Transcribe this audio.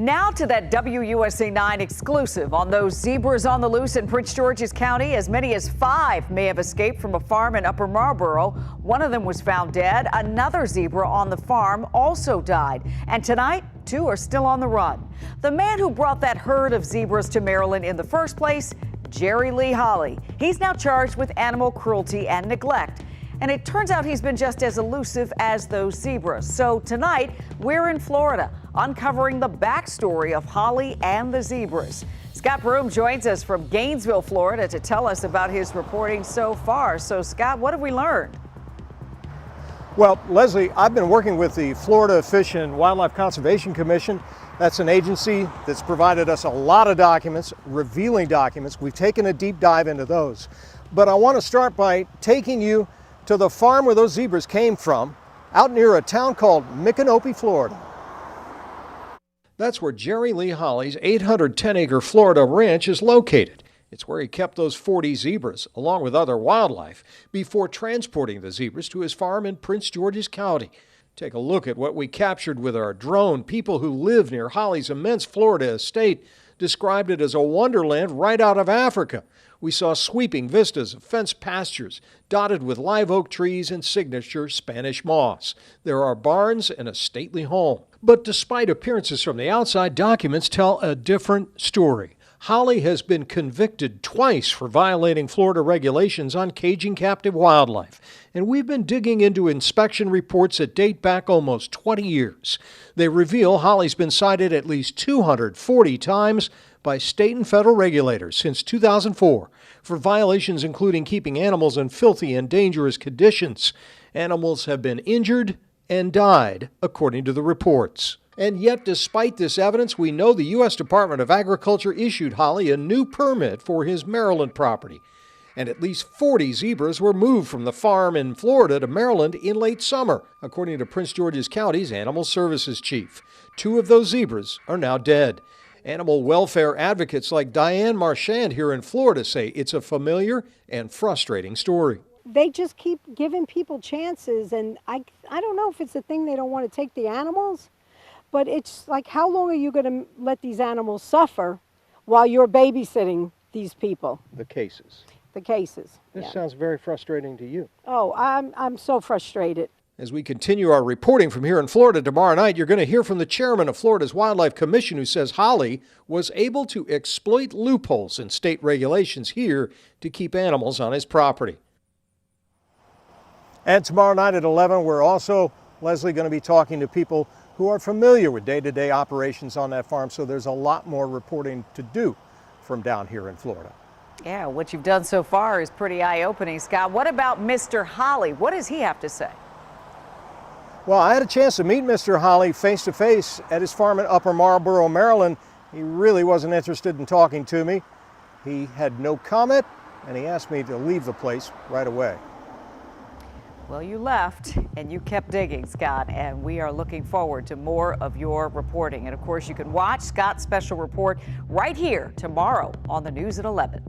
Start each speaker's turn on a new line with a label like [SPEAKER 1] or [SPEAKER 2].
[SPEAKER 1] Now to that WUSA 9 exclusive on those zebras on the loose in Prince George's County. As many as 5 may have escaped from a farm in Upper Marlboro. One of them was found dead. Another zebra on the farm also died. And tonight, 2 are still on the run. The man who brought that herd of zebras to Maryland in the first place, Jerry Lee Holly. He's now charged with animal cruelty and neglect. And it turns out he's been just as elusive as those zebras. So tonight, we're in Florida, uncovering the backstory of Holly and the zebras. Scott Broom joins us from Gainesville, Florida, to tell us about his reporting so far. So, Scott, what have we learned?
[SPEAKER 2] Well, Leslie, I've been working with the Florida Fish and Wildlife Conservation Commission. That's an agency that's provided us a lot of documents, revealing documents. We've taken a deep dive into those. But I want to start by taking you to the farm where those zebras came from, out near a town called Micanopy, Florida. That's where Jerry Lee Holly's 810-acre Florida ranch is located. It's where he kept those 40 zebras, along with other wildlife, before transporting the zebras to his farm in Prince George's County. Take a look at what we captured with our drone. People who live near Holly's immense Florida estate described it as a wonderland right out of Africa. We saw sweeping vistas of fenced pastures dotted with live oak trees and signature Spanish moss. There are barns and a stately home. But despite appearances from the outside, documents tell a different story. Holly has been convicted twice for violating Florida regulations on caging captive wildlife. And we've been digging into inspection reports that date back almost 20 years. They reveal Holly's been cited at least 240 times by state and federal regulators since 2004 for violations including keeping animals in filthy and dangerous conditions. Animals have been injured and died, according to the reports. And yet, despite this evidence, we know the U.S. Department of Agriculture issued Holly a new permit for his Maryland property. And at least 40 zebras were moved from the farm in Florida to Maryland in late summer, according to Prince George's County's Animal Services Chief. 2 of those zebras are now dead. Animal welfare advocates like Diane Marchand here in Florida say it's a familiar and frustrating story.
[SPEAKER 3] They just keep giving people chances, and I don't know if it's a thing they don't want to take the animals, but it's like, how long are you going to let these animals suffer while you're babysitting these people?
[SPEAKER 2] The cases.
[SPEAKER 3] The cases.
[SPEAKER 2] This sounds very frustrating to you.
[SPEAKER 3] Oh, I'm so frustrated.
[SPEAKER 2] As we continue our reporting from here in Florida tomorrow night, you're going to hear from the chairman of Florida's Wildlife Commission, who says Holly was able to exploit loopholes in state regulations here to keep animals on his property. And tomorrow night at 11, we're also, Leslie, going to be talking to people who are familiar with day-to-day operations on that farm, so there's a lot more reporting to do from down here in Florida.
[SPEAKER 1] Yeah, what you've done so far is pretty eye-opening, Scott. What about Mr. Holly? What does he have to say?
[SPEAKER 2] Well, I had a chance to meet Mr. Holly face-to-face at his farm in Upper Marlboro, Maryland. He really wasn't interested in talking to me. He had no comment, and he asked me to leave the place right away.
[SPEAKER 1] Well, you left and you kept digging, Scott, and we are looking forward to more of your reporting. And of course, you can watch Scott's special report right here tomorrow on the news at 11.